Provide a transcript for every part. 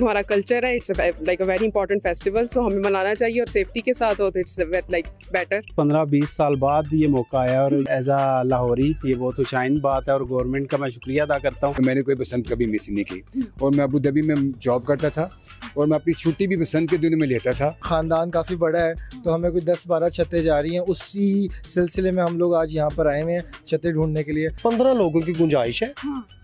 हमारा कल्चर है, it's like a very important festival, so हमें मनाना चाहिए और सेफ्टी के साथ हो तो इट्स लाइक बेटर। 15-20 साल बाद ये मौका आया और एज आ लाहौरी ये बहुत खुशाइन बात है और गवर्नमेंट का मैं शुक्रिया अदा करता हूँ। मैंने कोई बसंत कभी मिस नहीं की और मैं अबू धाबी में जॉब करता था और मैं अपनी छुट्टी भी बसंत के दिनों में लेता था। ख़ानदान काफ़ी बड़ा है तो हमें कोई 10-12 छतें जा रही हैं, उसी सिलसिले में हम लोग आज यहाँ पर आए हुए हैं छतें ढूंढने के लिए। 15 लोगों की गुंजाइश है,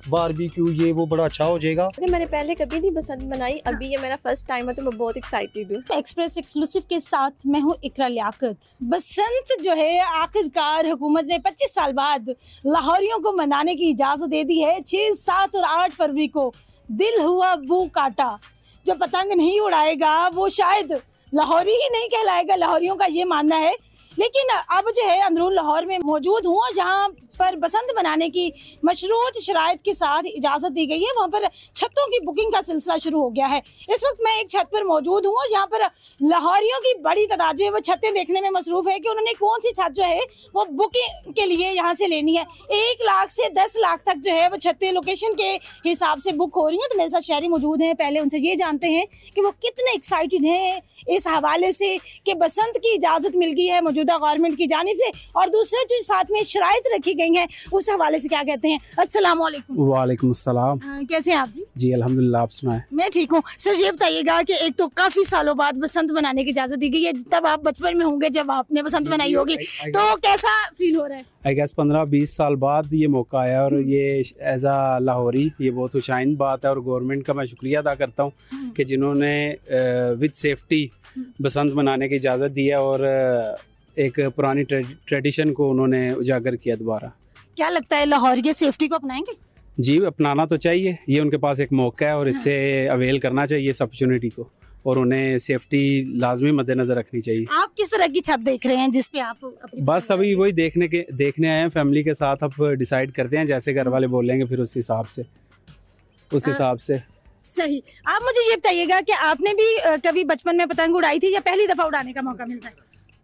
बारबेक्यू ये वो बड़ा अच्छा हो जाएगा। मैंने पहले कभी नहीं बसंत बनाई, अभी ये मेरा फर्स्ट टाइम है तो मैं बहुत एक्साइटेड हूँ। एक्सप्रेस एक्सक्लूसिव के साथ मैं हूँ इकरा लियाकत। बसंत जो है आखिरकार हुकूमत ने 25 साल बाद लाहौरियों को मनाने की इजाज़त दे दी है। 6, 7 और 8 फरवरी को दिल हुआ बू काटा, जो पतंग नहीं उड़ाएगा वो शायद लाहौरी ही नहीं कहलाएगा, लाहौरियों का ये मानना है। लेकिन अब जो है अंदरून लाहौर में मौजूद हूँ जहाँ पर बसंत बनाने की मशरूत शराइत के साथ इजाज़त दी गई है। वहाँ पर छतों की बुकिंग का सिलसिला शुरू हो गया है। इस वक्त मैं एक छत पर मौजूद हूँ जहाँ पर लाहौरियों की बड़ी तादाद जो है वो छतें देखने में मसरूफ़ है कि उन्होंने कौन सी छत जो है वो बुकिंग के लिए यहाँ से लेनी है। 1 लाख से 10 लाख तक जो है वो छतें लोकेशन के हिसाब से बुक हो रही हैं। तो मेरे साथ शहरी मौजूद हैं, पहले उनसे ये जानते हैं कि वो कितने एक्साइटेड हैं इस हवाले से कि बसंत की इजाज़त मिल गई है मौजूदा गवर्नमेंट की जानिब से, और दूसरा जो साथ में शराइत रखी गई हैं उस हवाले से क्या कहते हैं। अस्सलाम वालेकुम। वालेकुम अस्सलाम। कैसे हैं आप जी? जी अल्हम्दुलिल्लाह, आप सुनाएं। मैं ठीक हूँ। सर ये बताइएगा कि एक तो काफ़ी सालों बाद बसंत मनाने की इजाज़त दी गई है, तब आप बचपन में होंगे जब आपने बसंत मनाई होगी, तो कैसा फील हो रहा है? आई गेस 15-20 साल बाद ये मौका आया और ये एज आ लाहौरी ये बहुत खुशाइन बात है और गवर्नमेंट का मैं शुक्रिया अदा करता हूँ कि जिन्होंने विद सेफ्टी बसंत मनाने की इजाज़त दी है और एक पुरानी ट्रेडिशन को उन्होंने उजागर किया दोबारा। क्या लगता है लाहौरी सेफ्टी को अपनाएंगे? जी अपनाना तो चाहिए, ये उनके पास एक मौका है और इससे अवेल करना चाहिए इस अपॉर्चुनिटी को, और उन्हें सेफ्टी लाजमी मद्देनजर रखनी चाहिए। आप किस तरह की छत देख रहे हैं जिस पे आप बस अभी वही देखने आए हैं फैमिली के साथ। अब डिसाइड करते हैं, जैसे घर वाले बोलेंगे फिर उस हिसाब से सही। आप मुझे ये बताइएगा कि आपने भी कभी बचपन में पतंग उड़ाई थी या पहली दफा उड़ाने का मौका मिलता है?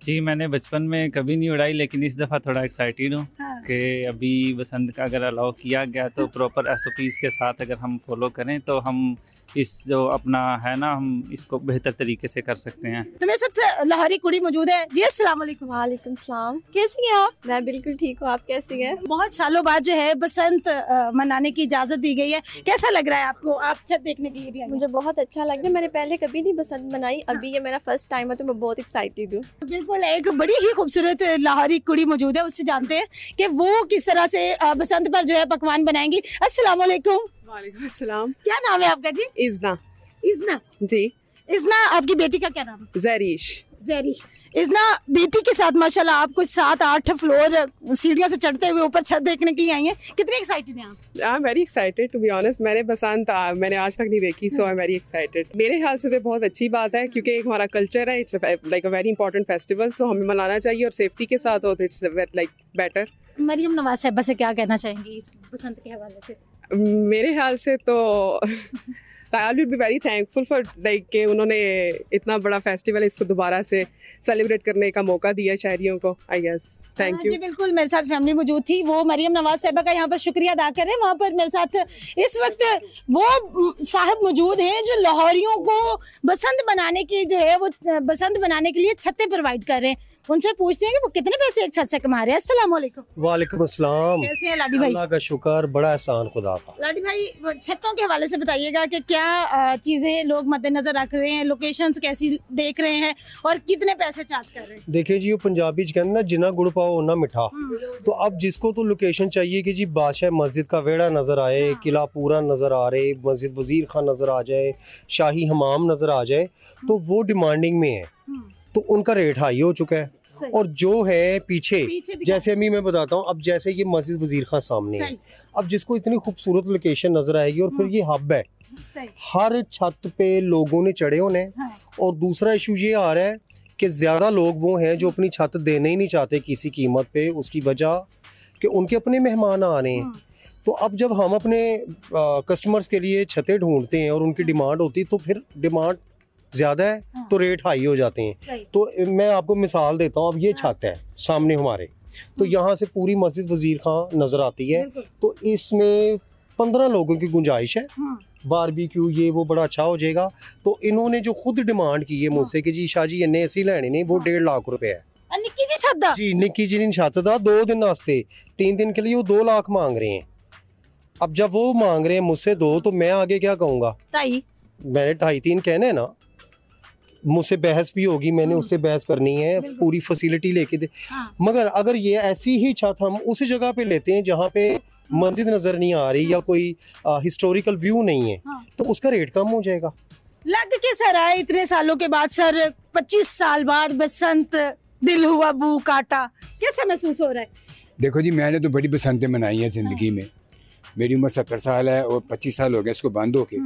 जी मैंने बचपन में कभी नहीं उड़ाई, लेकिन इस दफ़ा थोड़ा एक्साइटेड हूँ कि अभी बसंत का अगर अलाउ किया गया तो प्रॉपर SOPs के साथ अगर हम फॉलो करें तो हम इस जो अपना है ना हम इसको बेहतर तरीके से कर सकते हैं। तो मेरे साथ लाहौरी कुड़ी मौजूद है। जी अस्सलाम वालेकुम। वालेकुम सलाम। कैसी हैं आप? मैं बिल्कुल ठीक हूँ, आप कैसी हैं? बहुत सालों बाद जो है बसंत मनाने की इजाज़त दी गई है, कैसा लग रहा है आपको? आप छत देखने के लिए भी आए? मुझे बहुत अच्छा लग रहा है। मैंने पहले कभी नहीं बसंत बनाई, अभी ये मेरा फर्स्ट टाइम है तो मैं बहुत एक्साइटेड हूँ। बिल्कुल, एक बड़ी ही खूबसूरत लाहौरी कुड़ी मौजूद है, उससे जानते हैं कि वो किस तरह से बसंत पर जो है पकवान बनाएंगी। अस्सलाम वालेकुम। वालेकुम अस्सलाम। क्या नाम है आपका जी? इज़ना। इज़ना जी। इज़ना, आपकी बेटी का क्या नाम है? ज़ैरिश। ज़ैरिश। इज़ना बेटी के साथ माशाल्लाह आप कुछ 7-8 फ्लोर सीढ़ियों से चढ़ते हुए ऊपर छत देखने के लिए आई हैं, कितने एक्साइटेड हैं आप? I am very excited to be honest. मैंने बसंत मैंने आज तक नहीं देखी, so I am very excited. मेरे ख्याल से तो बहुत अच्छी बात है क्योंकि एक हमारा कल्चर है, it's like a very important festival, so हमें मनाना चाहिए और सेफ्टी के साथ हो तो it's like better. Maryam Nawaz साहिबा से क्या कहना चाहेंगी इस बसंत के हवाले से? मेरे ख्याल से तो I will be very thankful for like कि उन्होंने इतना बड़ा फेस्टिवल इसको दोबारा से सेलिब्रेट करने का मौका दिया शहरियों को। I guess thank you. जी बिल्कुल, मेरे साथ फैमिली मौजूद थी, वो मरियम नवाज साहिबा का यहाँ पर शुक्रिया अदा कर रहे हैं। वहाँ पर मेरे साथ इस वक्त वो साहब मौजूद हैं जो लाहौरियों को बसंत बनाने की जो है वो बसंत बनाने के लिए छतें प्रोवाइड कर रहे हैं। उनसे पूछते हैं कि वो कितने पैसे एक छत से कमा रहे हैं। अस्सलाम वालेकुम। वालेकुम अस्सलाम। कैसे हैं लाडी भाई? अल्लाह का शुक्र, बड़ा एहसान खुदा का। लाडी भाई छतों के हवाले से बताइएगा कि क्या चीज़ें लोग मद्देनजर रख रहे हैं, लोकेशंस कैसी देख रहे हैं और कितने पैसे चार्ज कर रहे हैं? देखिए जी, वो पंजाबी च कहते ना जिना गुड़ पाओ ना मिठा। तो अब जिसको तो लोकेशन चाहिए कि जी बादशाह मस्जिद का वेड़ा नज़र आए, किला पूरा नज़र आ रहे, मस्जिद वजीर खान नज़र आ जाए, शाही हमाम नज़र आ जाए, तो वो डिमांडिंग में है, तो उनका रेट हाई हो चुका है। और जो है पीछे जैसे अभी मैं बताता हूँ, अब जैसे ये मस्जिद वजीर खान सामने है, अब जिसको इतनी खूबसूरत लोकेशन नजर आएगी और फिर ये हब है, हर छत पे लोगों ने चढ़े होने। और दूसरा इशू ये आ रहा है कि ज्यादा लोग वो हैं जो अपनी छत देने ही नहीं चाहते किसी कीमत पे, उसकी वजह कि उनके अपने मेहमान आ रहे हैं। तो अब जब हम अपने कस्टमर्स के लिए छतें ढूंढते हैं और उनकी डिमांड होती है तो फिर डिमांड ज्यादा है तो रेट हाई हो जाते हैं। तो मैं आपको मिसाल देता हूँ, अब ये छत है सामने हमारे, तो यहाँ से पूरी मस्जिद वजीर खान नजर आती है, तो इसमें 15 लोगों की गुंजाइश है, बारबेक्यू ये वो बड़ा अच्छा हो जाएगा। तो इन्होंने जो खुद डिमांड की है मुझसे कि जी शाह जी इन्ने ऐसी लेने नहीं, वो 1.5 लाख रुपए है। निक्की जी छत दा जी निक्की जी ने छत दा 2 दिन वास्ते, 3 दिन के लिए वो 2 लाख मांग रहे हैं। अब जब वो मांग रहे हैं मुझसे 2, तो मैं आगे क्या कहूँगा? मैंने 2.5-3 कहने हैं ना, मुझसे बहस भी होगी, मैंने उससे बहस करनी है, पूरी फैसिलिटी लेके दे। मगर अगर ये ऐसी ही छत हम उसी जगह पे लेते हैं जहाँ पे मस्जिद नजर नहीं आ रही या कोई हिस्टोरिकल व्यू नहीं है, तो उसका रेट कम हो जाएगा। लग के सर आए इतने सालों के बाद सर, 25 साल बाद बसंत, दिल हुआ बू काटा, कैसा महसूस हो रहा है? देखो जी, मैंने तो बड़ी बसंतें मनाई हैं ज़िंदगी में। मेरी उम्र 70 साल है और 25 साल हो गए इसको बंद होके,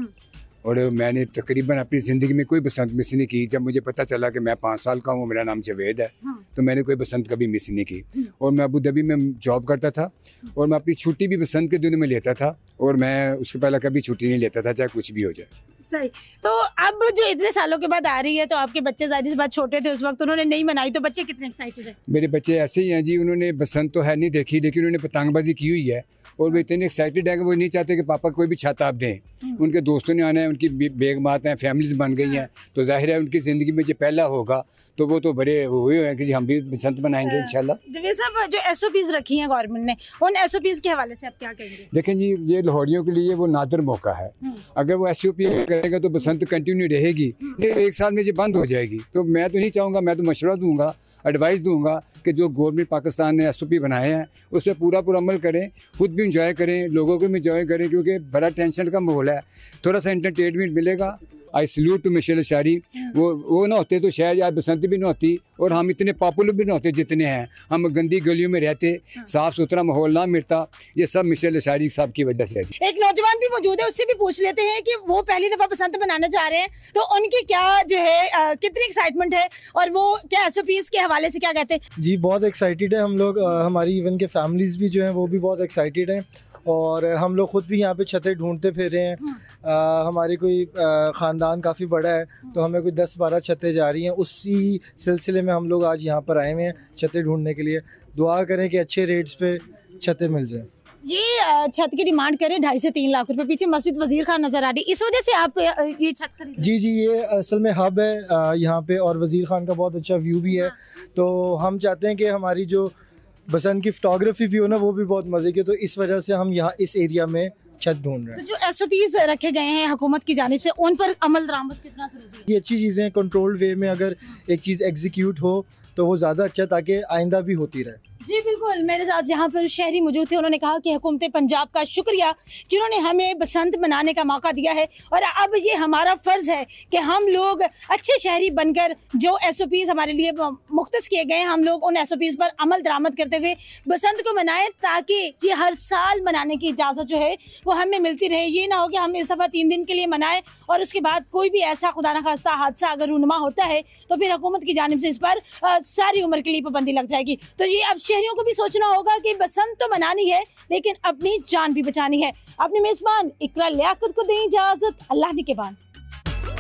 और मैंने तकरीबन अपनी ज़िंदगी में कोई बसंत मिस नहीं की। जब मुझे पता चला कि मैं 5 साल का हूँ, मेरा नाम जावेद है, तो मैंने कोई बसंत कभी मिस नहीं की। और मैं अबू धाबी में जॉब करता था और मैं अपनी छुट्टी भी बसंत के दिनों में लेता था, और मैं उसके पहले कभी छुट्टी नहीं लेता था, चाहे कुछ भी हो जाए। सही। तो अब जो इतने सालों के बाद आ रही है, तो आपके बच्चे ज़ाहिर सी बात छोटे थे उस वक्त, उन्होंने नहीं मनाई, तो बच्चे कितने एक्साइटेड है? मेरे बच्चे ऐसे ही हैं जी, उन्होंने बसंत तो है नहीं देखी, लेकिन उन्होंने पतंगबाजी की हुई है, और वो इतने एक्साइटेड है कि वो नहीं चाहते कि पापा कोई भी छत आप दें। उनके दोस्तों ने आना है, उनकी बेगमात हैं, फैमिलीज बन गई हैं, तो जाहिर है उनकी ज़िंदगी में जो पहला होगा तो वो तो बड़े हुए हैं कि जी हम भी बसंत मनाएंगे इंशाल्लाह। जवेद साहब, जो SOPs रखी हैं गवर्नमेंट ने, उन SOPs के हवाले से आप क्या कहेंगे? देखें जी, ये लाहौरियों के लिए वो नादर मौका है। अगर वो SOP करेगा तो बसंत कंटिन्यू रहेगी, नहीं 1 साल में ये बंद हो जाएगी। तो मैं तो नहीं चाहूँगा, मैं तो मशवरा दूँगा, एडवाइस दूँगा कि जो गवर्नमेंट पाकिस्तान ने SOP बनाए हैं उस पर पूरा अमल करें, खुद भी इंजॉय करें, लोगों को भी इंजॉय करें, क्योंकि बड़ा टेंशन का माहौल है, थोड़ा सा एंटरटेनमेंट मिलेगा। आई सल्यूट टू मिशेल अशारी। वो ना होते तो शायद आज बसंत भी ना होती और हम इतने पॉपुलर भी ना होते जितने हैं। हम गंदी गलियों में रहते, साफ सुथरा माहौल ना मिलता, ये सब मिशेल अशारी साहब की वजह से है। एक नौजवान भी मौजूद है, उससे भी पूछ लेते हैं कि वो पहली दफा बसंत मनाना चाह रहे हैं, तो उनकी क्या जो है कितनी एक्साइटमेंट है और वो क्या SOPs के हवाले से क्या कहते हैं? जी बहुत एक्साइटेड है हम लोग, हमारी इवन के फैमिलीज भी जो हैं वो भी बहुत एक्साइटेड हैं, और हम लोग ख़ुद भी यहाँ पे छतें ढूंढते फिर रहे हैं। हमारी कोई ख़ानदान काफ़ी बड़ा है, तो हमें कोई 10-12 छतें जा रही हैं, उसी सिलसिले में हम लोग आज यहाँ पर आए हुए हैं छतें ढूंढने के लिए। दुआ करें कि अच्छे रेट्स पे छतें मिल जाएं। ये छत की डिमांड करें 2.5 से 3 लाख रुपए। पीछे मस्जिद वजीर खान नजर आ रही, इस वजह से आप ये छत खरीद? जी, ये असल में हब है यहाँ पे, और वजीर खान का बहुत अच्छा व्यू भी है, तो हम चाहते हैं कि हमारी जो बसंत की फोटोग्राफी भी हो ना, वो भी बहुत मजे की, तो इस वजह से हम यहाँ इस एरिया में छत ढूंढ रहे हैं। तो जो SOPs रखे गए हैं हुकूमत की जानिब से, उन पर अमल दरामद कितना जरूरी है? ये अच्छी चीज़ें कंट्रोल्ड वे में अगर एक चीज़ एग्जीक्यूट हो तो वो ज़्यादा अच्छा, ताकि आइंदा भी होती रहे। जी बिल्कुल, मेरे साथ यहाँ पर शहरी मौजूद थे, उन्होंने कहा कि हुकूमत पंजाब का शुक्रिया जिन्होंने हमें बसंत मनाने का मौका दिया है, और अब ये हमारा फ़र्ज़ है कि हम लोग अच्छे शहरी बनकर जो SOPs हमारे लिए मुख्तस किए गए हैं, हम लोग उन SOPs पर अमल दरामद करते हुए बसंत को मनाएं, ताकि ये हर साल मनाने की इजाज़त जो है वो हमें मिलती रहे। ये ना हो कि हम इस दफ़ा 3 दिन के लिए मनाएं और उसके बाद कोई भी ऐसा खुदा न खास्ता हादसा अगर रूनुमा होता है तो फिर हुकूमत की जानिब से इस पर सारी उम्र के लिए पाबंदी लग जाएगी। तो ये अब शहरियों को भी सोचना होगा कि बसंत तो मनानी है, लेकिन अपनी जान भी बचानी है। अपने मेज़बान इकरा लियाकत को दें इजाज़त, अल्लाह निगहबान।